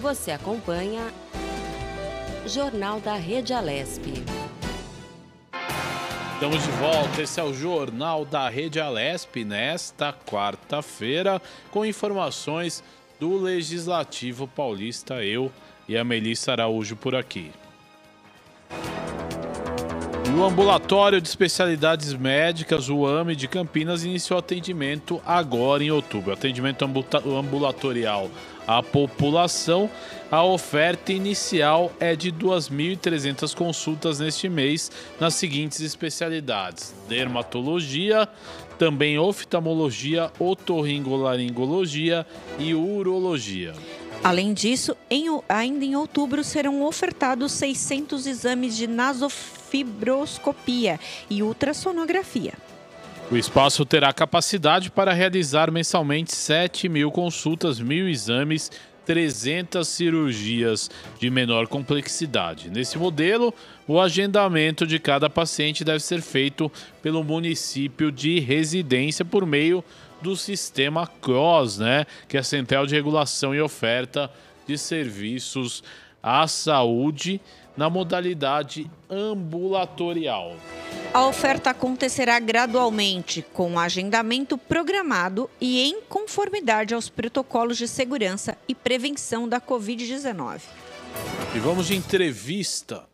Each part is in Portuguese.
Você acompanha Jornal da Rede Alesp. Estamos de volta, esse é o Jornal da Rede Alesp nesta quarta-feira, com informações do Legislativo Paulista, eu e a Melissa Araújo por aqui. O Ambulatório de Especialidades Médicas, o AME de Campinas, iniciou atendimento agora em outubro. Atendimento ambulatorial à população. A oferta inicial é de 2.300 consultas neste mês nas seguintes especialidades: dermatologia, também oftalmologia, otorrinolaringologia e urologia. Além disso, ainda em outubro serão ofertados 600 exames de nasofibroscopia e ultrassonografia. O espaço terá capacidade para realizar mensalmente 7.000 consultas, 1.000 exames, 300 cirurgias de menor complexidade. Nesse modelo, o agendamento de cada paciente deve ser feito pelo município de residência por meio do sistema CROSS, que é a Central de Regulação e Oferta de Serviços à Saúde, na modalidade ambulatorial. A oferta acontecerá gradualmente, com agendamento programado e em conformidade aos protocolos de segurança e prevenção da Covid-19. E vamos de entrevista.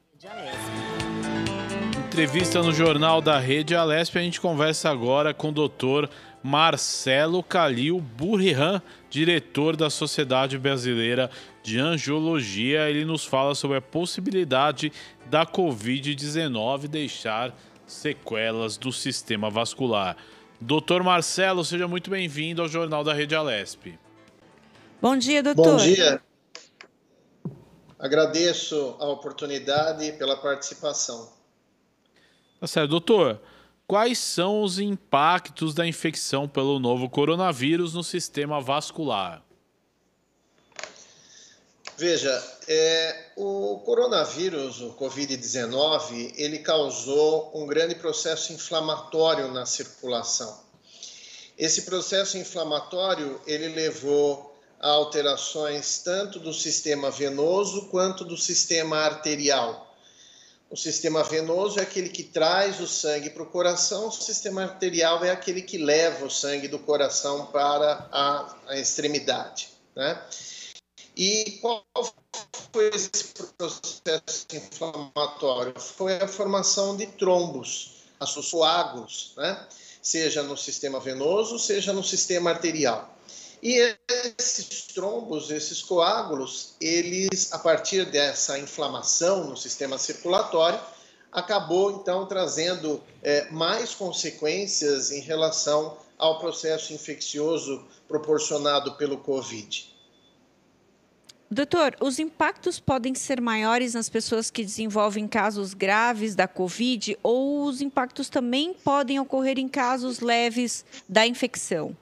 Entrevista no Jornal da Rede Alesp. A gente conversa agora com o Dr. Marcelo Calil Burrihan, diretor da Sociedade Brasileira de Angiologia. Ele nos fala sobre a possibilidade da Covid-19 deixar sequelas do sistema vascular. Dr. Marcelo, seja muito bem-vindo ao Jornal da Rede Alesp. Bom dia, doutor. Bom dia. Agradeço a oportunidade pela participação. Tá certo, doutor. Quais são os impactos da infecção pelo novo coronavírus no sistema vascular? Veja, o coronavírus, o Covid-19, ele causou um grande processo inflamatório na circulação. Esse processo inflamatório, ele levou a alterações tanto do sistema venoso quanto do sistema arterial. O sistema venoso é aquele que traz o sangue para o coração, o sistema arterial é aquele que leva o sangue do coração para a extremidade, E qual foi esse processo inflamatório? Foi a formação de trombos, coágulos, seja no sistema venoso, seja no sistema arterial. E esses trombos, esses coágulos, eles, a partir dessa inflamação no sistema circulatório, acabou, então, trazendo mais consequências em relação ao processo infeccioso proporcionado pelo Covid. Doutor, os impactos podem ser maiores nas pessoas que desenvolvem casos graves da Covid ou os impactos também podem ocorrer em casos leves da infecção?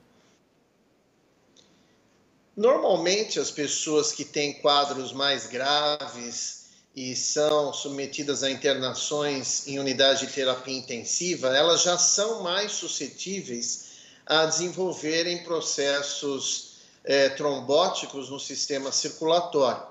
Normalmente, as pessoas que têm quadros mais graves e são submetidas a internações em unidade de terapia intensiva, elas já são mais suscetíveis a desenvolverem processos trombóticos no sistema circulatório.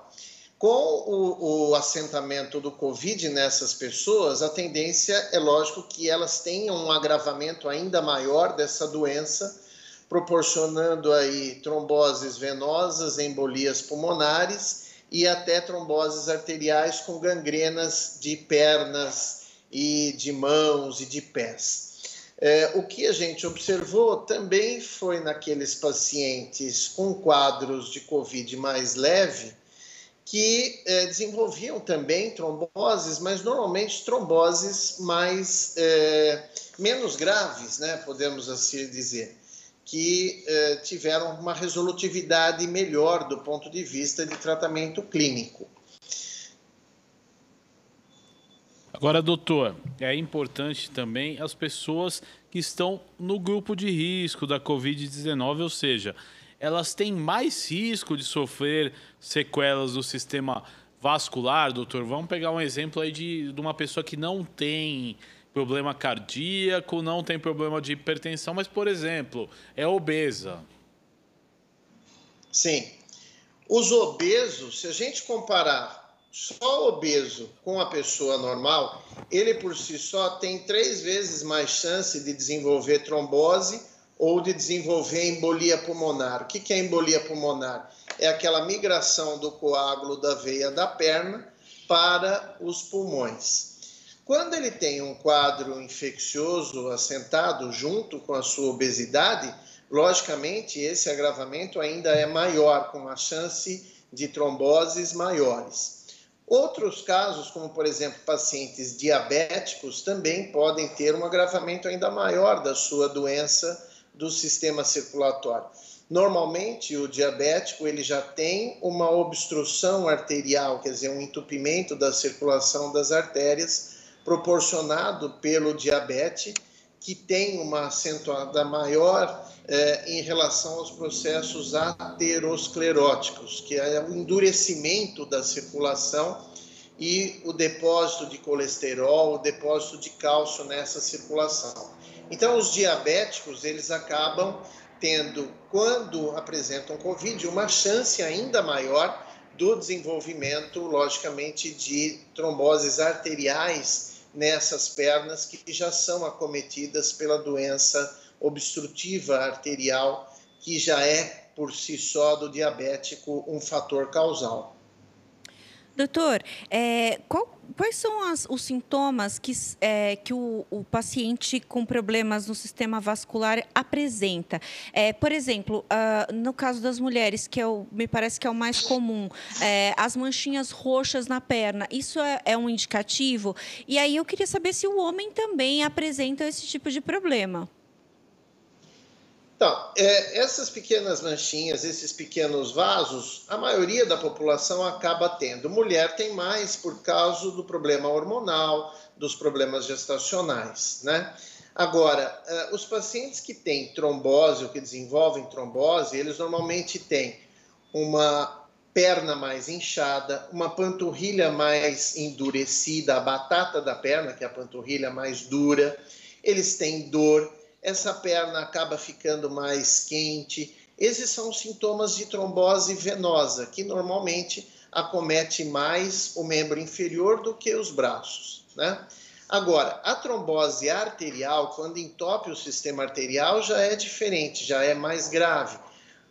Com o assentamento do Covid nessas pessoas, a tendência é lógico que elas tenham um agravamento ainda maior dessa doença, proporcionando aí tromboses venosas, embolias pulmonares e até tromboses arteriais com gangrenas de pernas e de mãos e de pés. O que a gente observou também foi naqueles pacientes com quadros de Covid mais leve, que desenvolviam também tromboses, mas normalmente tromboses menos graves, podemos assim dizer, que tiveram uma resolutividade melhor do ponto de vista de tratamento clínico. Agora, doutor, é importante também as pessoas que estão no grupo de risco da Covid-19, ou seja, elas têm mais risco de sofrer sequelas do sistema vascular, doutor? Vamos pegar um exemplo aí de uma pessoa que não tem problema cardíaco, não tem problema de hipertensão, mas, por exemplo, é obesa. Sim. Os obesos, se a gente comparar só o obeso com a pessoa normal, ele por si só tem 3 vezes mais chance de desenvolver trombose ou de desenvolver embolia pulmonar. O que é embolia pulmonar? É aquela migração do coágulo da veia da perna para os pulmões. Quando ele tem um quadro infeccioso assentado junto com a sua obesidade, logicamente esse agravamento ainda é maior, com a chance de tromboses maiores. Outros casos, como por exemplo pacientes diabéticos, também podem ter um agravamento ainda maior da sua doença do sistema circulatório. Normalmente o diabético ele já tem uma obstrução arterial, quer dizer, um entupimento da circulação das artérias, proporcionado pelo diabetes, que tem uma acentuada maior em relação aos processos ateroscleróticos, que é o endurecimento da circulação e o depósito de colesterol, o depósito de cálcio nessa circulação. Então, os diabéticos, eles acabam tendo, quando apresentam COVID, uma chance ainda maior do desenvolvimento, logicamente, de tromboses arteriais nessas pernas que já são acometidas pela doença obstrutiva arterial, que já é, por si só, do diabético um fator causal. Doutor, quais são os sintomas que o paciente com problemas no sistema vascular apresenta? Por exemplo, no caso das mulheres, que me parece que é o mais comum, as manchinhas roxas na perna, isso é um indicativo? E aí eu queria saber se o homem também apresenta esse tipo de problema. Então, essas pequenas manchinhas, esses pequenos vasos, a maioria da população acaba tendo. Mulher tem mais por causa do problema hormonal, dos problemas gestacionais, né? Agora, os pacientes que têm trombose ou que desenvolvem trombose, eles normalmente têm uma perna mais inchada, uma panturrilha mais endurecida, a batata da perna, que é a panturrilha mais dura, eles têm dor, essa perna acaba ficando mais quente. Esses são sintomas de trombose venosa, que normalmente acomete mais o membro inferior do que os braços, né? Agora, a trombose arterial, quando entope o sistema arterial, já é diferente, já é mais grave.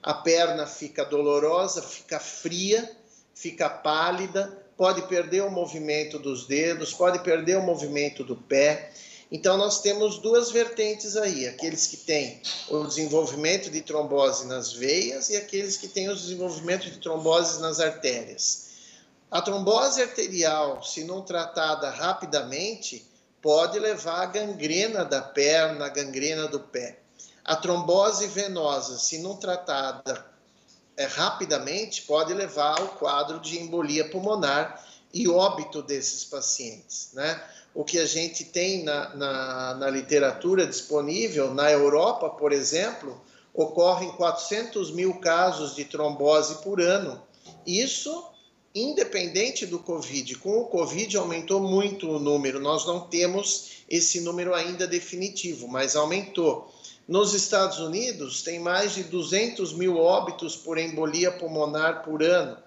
A perna fica dolorosa, fica fria, fica pálida, pode perder o movimento dos dedos, pode perder o movimento do pé. Então, nós temos 2 vertentes aí, aqueles que têm o desenvolvimento de trombose nas veias e aqueles que têm o desenvolvimento de trombose nas artérias. A trombose arterial, se não tratada rapidamente, pode levar à gangrena da perna, à gangrena do pé. A trombose venosa, se não tratada rapidamente, pode levar ao quadro de embolia pulmonar e óbito desses pacientes, né? O que a gente tem na literatura disponível, na Europa, por exemplo, ocorrem 400 mil casos de trombose por ano. Isso independente do Covid. Com o Covid aumentou muito o número, nós não temos esse número ainda definitivo, mas aumentou. Nos Estados Unidos, tem mais de 200 mil óbitos por embolia pulmonar por ano.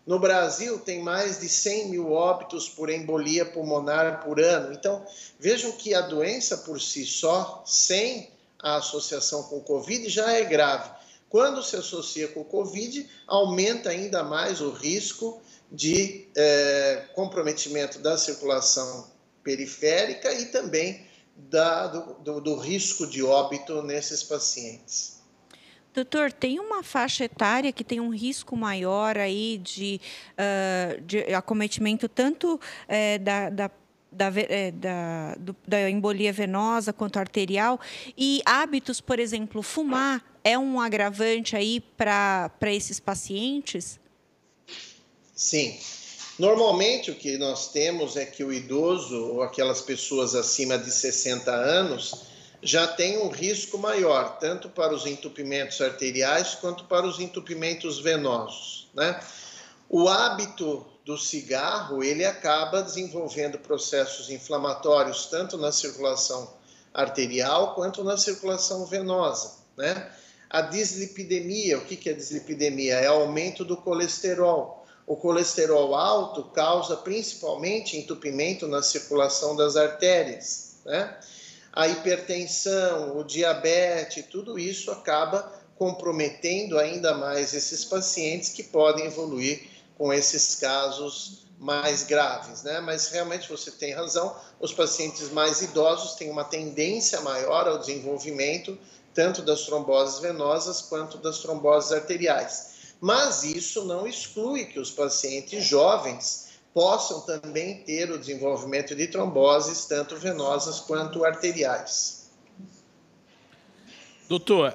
No Brasil, tem mais de 100 mil óbitos por embolia pulmonar por ano. Então, vejam que a doença por si só, sem a associação com o Covid, já é grave. Quando se associa com o Covid, aumenta ainda mais o risco de comprometimento da circulação periférica e também do risco de óbito nesses pacientes. Doutor, tem uma faixa etária que tem um risco maior aí de acometimento tanto da embolia venosa quanto arterial, e hábitos, por exemplo, fumar é um agravante aí para esses pacientes? Sim. Normalmente o que nós temos é que o idoso ou aquelas pessoas acima de 60 anos já tem um risco maior, tanto para os entupimentos arteriais quanto para os entupimentos venosos, né? O hábito do cigarro, ele acaba desenvolvendo processos inflamatórios tanto na circulação arterial quanto na circulação venosa, né? a dislipidemia. O que é dislipidemia? É aumento do colesterol. O colesterol alto causa principalmente entupimento na circulação das artérias, né? A hipertensão, o diabetes, tudo isso acaba comprometendo ainda mais esses pacientes que podem evoluir com esses casos mais graves, né? Mas realmente você tem razão, os pacientes mais idosos têm uma tendência maior ao desenvolvimento tanto das tromboses venosas quanto das tromboses arteriais. Mas isso não exclui que os pacientes jovens possam também ter o desenvolvimento de tromboses, tanto venosas quanto arteriais. Doutor,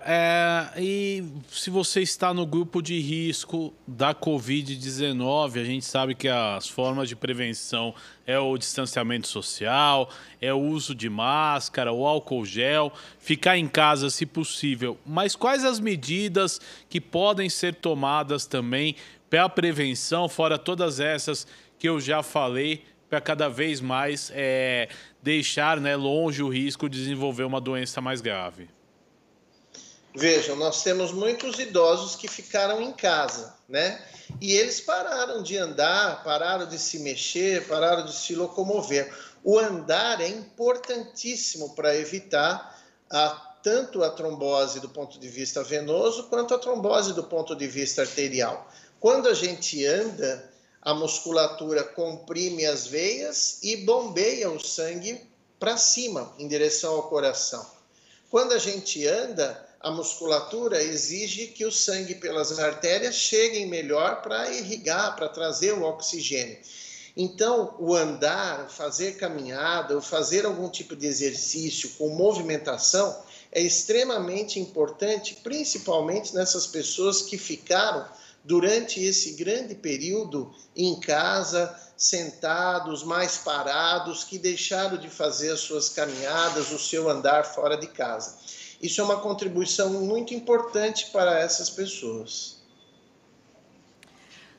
e se você está no grupo de risco da Covid-19, a gente sabe que as formas de prevenção é o distanciamento social, é o uso de máscara, o álcool gel, ficar em casa se possível. Mas quais as medidas que podem ser tomadas também para a prevenção, fora todas essas que eu já falei, para cada vez mais deixar, né, longe o risco de desenvolver uma doença mais grave? Vejam, nós temos muitos idosos que ficaram em casa, né? E eles pararam de andar, pararam de se mexer, pararam de se locomover. O andar é importantíssimo para evitar tanto a trombose do ponto de vista venoso, quanto a trombose do ponto de vista arterial. Quando a gente anda, a musculatura comprime as veias e bombeia o sangue para cima, em direção ao coração. Quando a gente anda, a musculatura exige que o sangue pelas artérias chegue melhor para irrigar, para trazer o oxigênio. Então, o andar, fazer caminhada, ou fazer algum tipo de exercício com movimentação é extremamente importante, principalmente nessas pessoas que ficaram durante esse grande período em casa, sentados, mais parados, que deixaram de fazer as suas caminhadas, o seu andar fora de casa. Isso é uma contribuição muito importante para essas pessoas.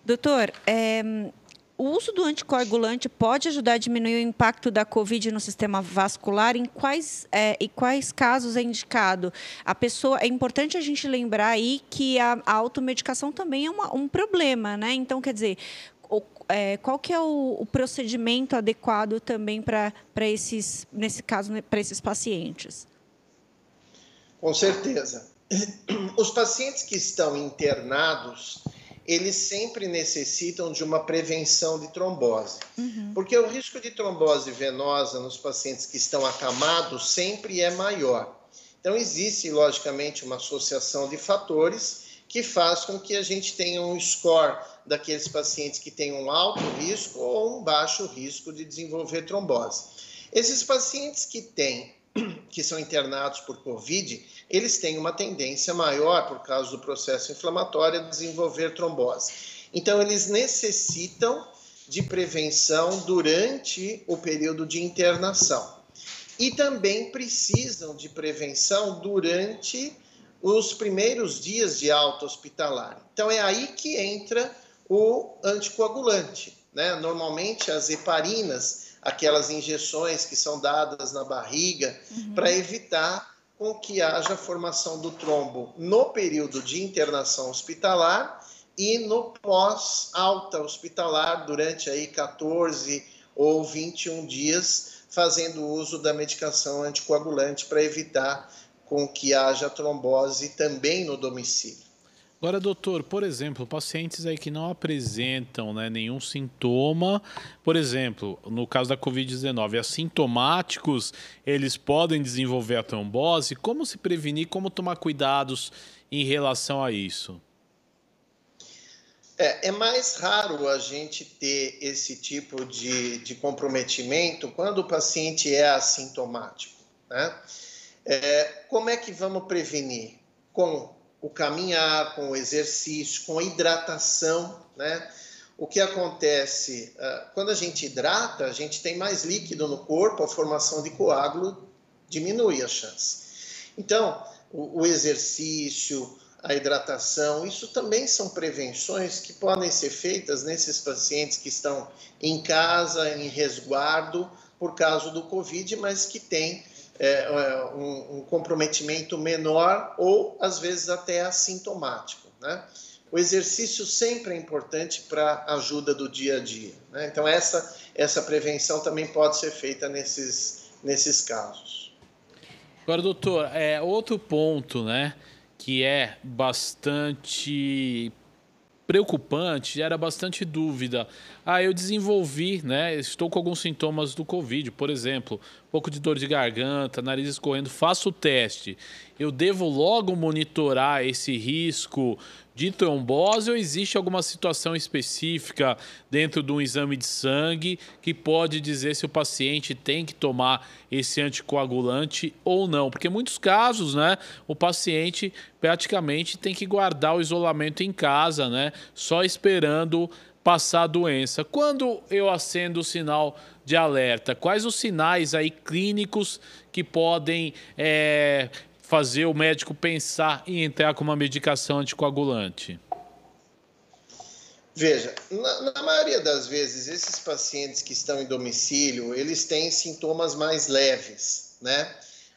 Doutor, o uso do anticoagulante pode ajudar a diminuir o impacto da COVID no sistema vascular? Em quais casos é indicado? É importante a gente lembrar aí que a automedicação também é um problema, né? Então, quer dizer, qual que é o procedimento adequado também nesse caso, para esses pacientes? Com certeza. Os pacientes que estão internados, eles sempre necessitam de uma prevenção de trombose. Porque o risco de trombose venosa nos pacientes que estão acamados sempre é maior. Então, existe, logicamente, uma associação de fatores que faz com que a gente tenha um score daqueles pacientes que têm um alto risco ou um baixo risco de desenvolver trombose. Esses pacientes que são internados por Covid, eles têm uma tendência maior, por causa do processo inflamatório, a desenvolver trombose. Então, eles necessitam de prevenção durante o período de internação. E também precisam de prevenção durante os primeiros dias de alta hospitalar. Então, é aí que entra o anticoagulante, né? Normalmente, as heparinas, aquelas injeções que são dadas na barriga, para evitar com que haja formação do trombo no período de internação hospitalar e no pós-alta hospitalar, durante aí 14 ou 21 dias, fazendo uso da medicação anticoagulante para evitar com que haja trombose também no domicílio. Agora, doutor, por exemplo, pacientes aí que não apresentam, né, nenhum sintoma, por exemplo, no caso da Covid-19, assintomáticos, eles podem desenvolver a trombose. Como se prevenir, como tomar cuidados em relação a isso? É mais raro a gente ter esse tipo de comprometimento quando o paciente é assintomático, né? Como é que vamos prevenir? Com o caminhar, com o exercício, com a hidratação, né? O que acontece? Quando a gente hidrata, a gente tem mais líquido no corpo, a formação de coágulo diminui a chance. Então, o exercício, a hidratação, isso também são prevenções que podem ser feitas nesses pacientes que estão em casa, em resguardo, por causa do Covid, mas que têm um comprometimento menor ou, às vezes, até assintomático, né? O exercício sempre é importante para a ajuda do dia a dia, né? Então, essa prevenção também pode ser feita nesses casos. Agora, doutor, outro ponto, né, que é bastante preocupante, gera bastante dúvida. Eu desenvolvi, né? Estou com alguns sintomas do Covid, por exemplo, um pouco de dor de garganta, nariz escorrendo, faço o teste. Eu devo logo monitorar esse risco de trombose ou existe alguma situação específica dentro de um exame de sangue que pode dizer se o paciente tem que tomar esse anticoagulante ou não? Porque em muitos casos, né, o paciente praticamente tem que guardar o isolamento em casa, né, só esperando passar a doença. Quando eu acendo o sinal de alerta, quais os sinais aí clínicos que podem fazer o médico pensar em entrar com uma medicação anticoagulante? Veja, na maioria das vezes, esses pacientes que estão em domicílio, eles têm sintomas mais leves, né?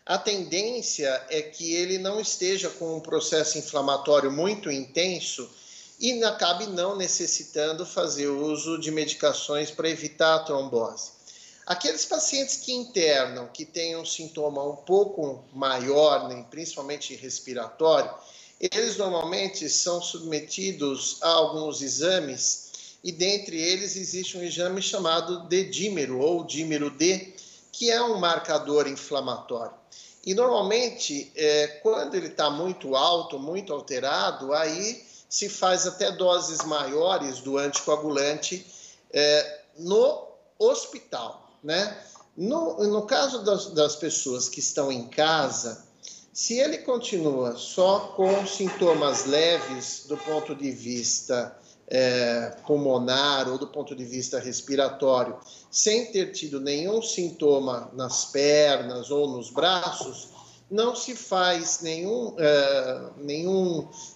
A tendência é que ele não esteja com um processo inflamatório muito intenso e acabe não necessitando fazer uso de medicações para evitar a trombose. Aqueles pacientes que internam, que têm um sintoma um pouco maior, né, principalmente respiratório, eles normalmente são submetidos a alguns exames e dentre eles existe um exame chamado de dímero ou dímero D, que é um marcador inflamatório. E normalmente, quando ele está muito alto, muito alterado, aí se faz até doses maiores do anticoagulante no hospital, né? No caso das pessoas que estão em casa, se ele continua só com sintomas leves do ponto de vista pulmonar ou do ponto de vista respiratório, sem ter tido nenhum sintoma nas pernas ou nos braços, não se faz nenhum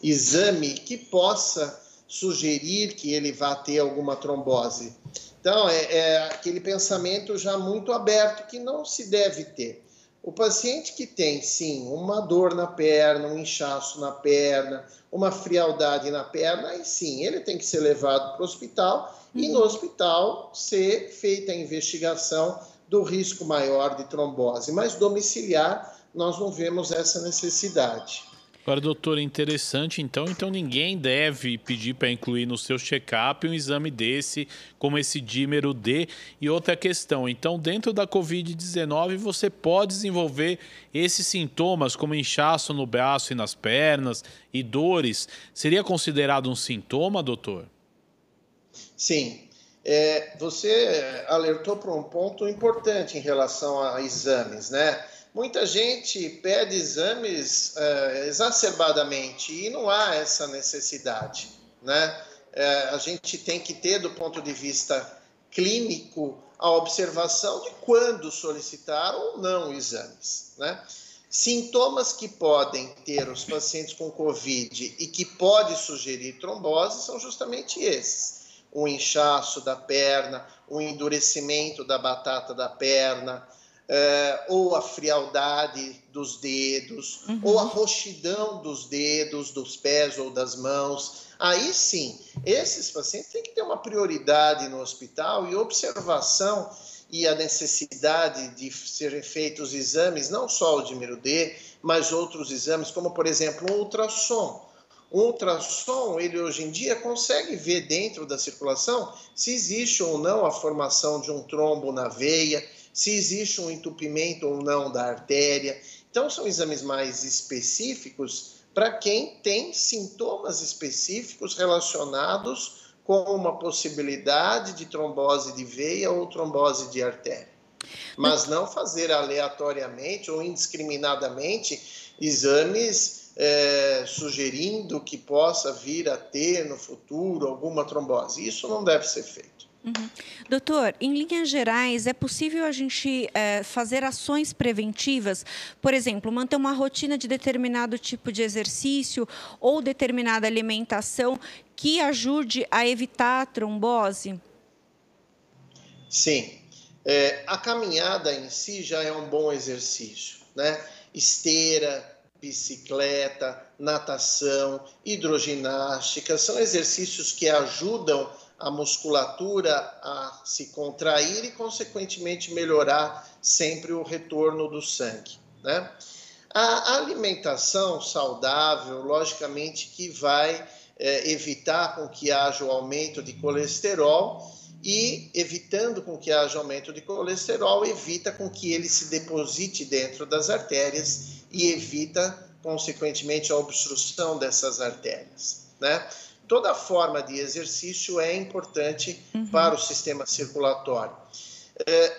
exame que possa sugerir que ele vá ter alguma trombose. Então, é aquele pensamento já muito aberto que não se deve ter. O paciente que tem, sim, uma dor na perna, um inchaço na perna, uma frialdade na perna, aí sim, ele tem que ser levado para o hospital e no hospital ser feita a investigação do risco maior de trombose. Mas domiciliar, nós não vemos essa necessidade. Agora, doutor, interessante, então ninguém deve pedir para incluir no seu check-up um exame desse, como esse dímero D. E outra questão, então dentro da Covid-19 você pode desenvolver esses sintomas, como inchaço no braço e nas pernas e dores. Seria considerado um sintoma, doutor? Sim. Você alertou para um ponto importante em relação a exames, né? Muita gente pede exames exacerbadamente e não há essa necessidade, né? A gente tem que ter, do ponto de vista clínico, a observação de quando solicitar ou não exames, né? Sintomas que podem ter os pacientes com Covid e que pode sugerir trombose são justamente esses. O inchaço da perna, o endurecimento da batata da perna, ou a frialdade dos dedos, ou a roxidão dos dedos, dos pés ou das mãos. Aí sim, esses pacientes têm que ter uma prioridade no hospital e observação e a necessidade de serem feitos exames, não só o dímero D, mas outros exames, como por exemplo um ultrassom. O ultrassom, ele hoje em dia consegue ver dentro da circulação se existe ou não a formação de um trombo na veia, se existe um entupimento ou não da artéria. Então, são exames mais específicos para quem tem sintomas específicos relacionados com uma possibilidade de trombose de veia ou trombose de artéria. Mas não fazer aleatoriamente ou indiscriminadamente exames sugerindo que possa vir a ter no futuro alguma trombose. Isso não deve ser feito. Doutor, em linhas gerais, é possível a gente fazer ações preventivas? Por exemplo, manter uma rotina de determinado tipo de exercício ou determinada alimentação que ajude a evitar a trombose? Sim. A caminhada em si já é um bom exercício, né? Esteira, bicicleta, natação, hidroginástica, são exercícios que ajudam a musculatura a se contrair e, consequentemente, melhorar sempre o retorno do sangue, né? A alimentação saudável, logicamente, que vai evitar com que haja o aumento de colesterol e, evitando com que haja aumento de colesterol, evita com que ele se deposite dentro das artérias e evita, consequentemente, a obstrução dessas artérias, né? Toda forma de exercício é importante para o sistema circulatório.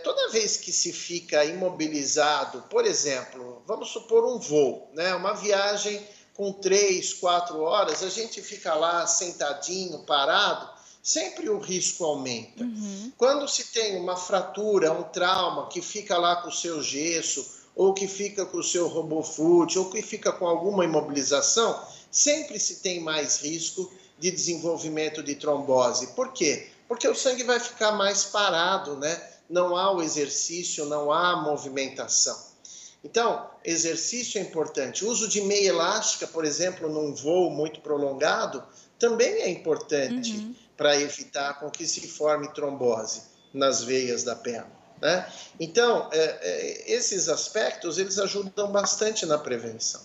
Toda vez que se fica imobilizado, por exemplo, vamos supor um voo, né? Uma viagem com 3, 4 horas, a gente fica lá sentadinho, parado, sempre o risco aumenta. Quando se tem uma fratura, um trauma, que fica lá com o seu gesso, ou que fica com o seu RoboFoot, ou que fica com alguma imobilização, sempre se tem mais risco de desenvolvimento de trombose. Por quê? Porque o sangue vai ficar mais parado, né? Não há o exercício, não há a movimentação. Então, exercício é importante. O uso de meia elástica, por exemplo, num voo muito prolongado, também é importante para evitar com que se forme trombose nas veias da perna, né? Então, esses aspectos, eles ajudam bastante na prevenção.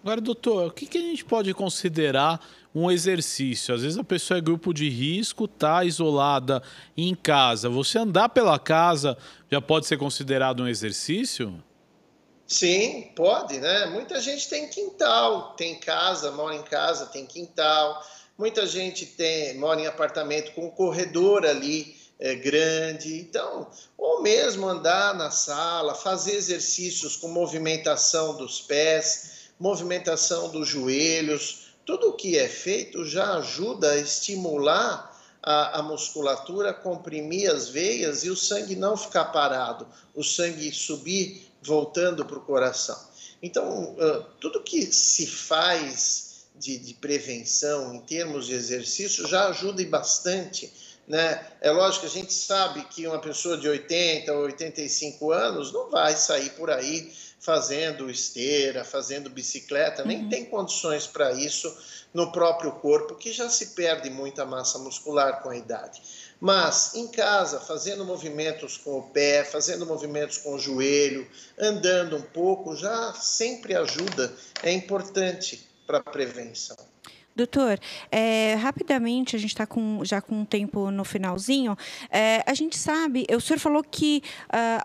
Agora, doutor, o que a gente pode considerar um exercício? Às vezes a pessoa é grupo de risco, está isolada em casa. Você andar pela casa já pode ser considerado um exercício? Sim, pode, né? Muita gente tem quintal, tem casa, mora em casa, tem quintal. Muita gente mora em apartamento com um corredor ali grande. Então, ou mesmo andar na sala, fazer exercícios com movimentação dos pés, movimentação dos joelhos. Tudo o que é feito já ajuda a estimular a musculatura, comprimir as veias e o sangue não ficar parado, o sangue subir, voltando para o coração. Então, tudo que se faz de prevenção em termos de exercício já ajuda bastante, né? É lógico que a gente sabe que uma pessoa de 80 ou 85 anos não vai sair por aí fazendo esteira, fazendo bicicleta, nem tem condições para isso no próprio corpo, que já se perde muita massa muscular com a idade. Mas em casa, fazendo movimentos com o pé, fazendo movimentos com o joelho, andando um pouco, já sempre ajuda, é importante para a prevenção. Doutor, rapidamente, a gente está já com um tempo no finalzinho, a gente sabe, o senhor falou que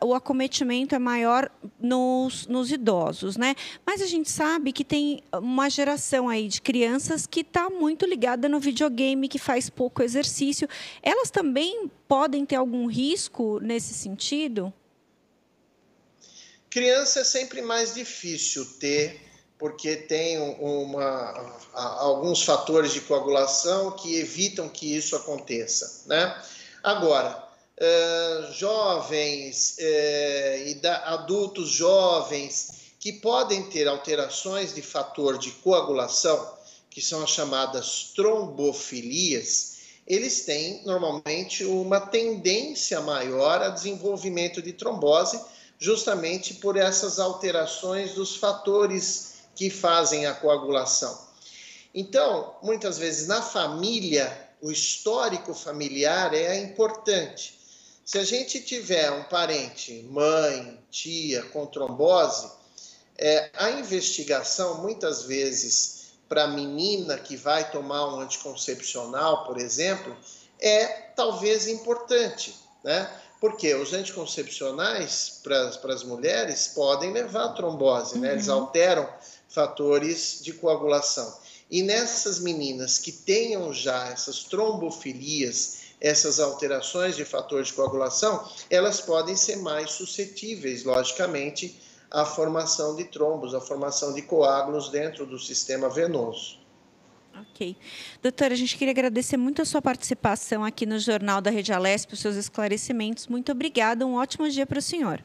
o acometimento é maior nos idosos, né? Mas a gente sabe que tem uma geração aí de crianças que está muito ligada no videogame, que faz pouco exercício. Elas também podem ter algum risco nesse sentido? Criança é sempre mais difícil ter, porque tem alguns fatores de coagulação que evitam que isso aconteça, né? Agora, jovens e adultos jovens que podem ter alterações de fator de coagulação, que são as chamadas trombofilias, eles têm normalmente uma tendência maior a desenvolvimento de trombose, justamente por essas alterações dos fatores que fazem a coagulação. Então, muitas vezes na família, o histórico familiar é importante. Se a gente tiver um parente, mãe, tia, com trombose, a investigação, muitas vezes, para a menina que vai tomar um anticoncepcional, por exemplo, é talvez importante, né? Porque os anticoncepcionais para as mulheres podem levar a trombose, né? Eles alteram fatores de coagulação. E nessas meninas que tenham já essas trombofilias, essas alterações de fator de coagulação, elas podem ser mais suscetíveis, logicamente, à formação de trombos, à formação de coágulos dentro do sistema venoso. Ok. Doutora, a gente queria agradecer muito a sua participação aqui no Jornal da Rede Alesp, os seus esclarecimentos. Muito obrigada, um ótimo dia para o senhor.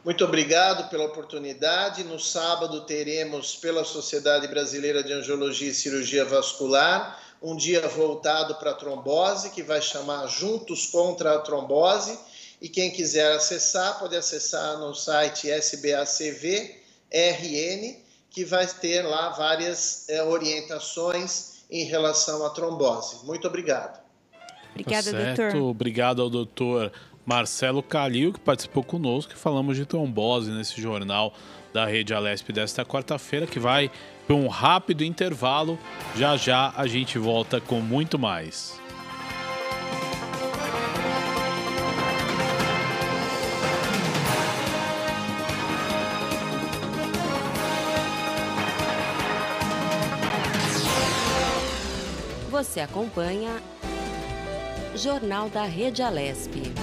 Muito obrigado pela oportunidade. No sábado teremos, pela Sociedade Brasileira de Angiologia e Cirurgia Vascular, um dia voltado para a trombose, que vai chamar Juntos contra a Trombose, E quem quiser acessar, pode acessar no site SBACV-RN, que vai ter lá várias orientações em relação à trombose. Muito obrigado. Obrigada, Certo. doutor. Obrigado ao doutor Marcelo Calil, que participou conosco, e falamos de trombose nesse jornal da Rede Alesp desta quarta-feira, que vai para um rápido intervalo. Já já a gente volta com muito mais. Você acompanha Jornal da Rede Alesp.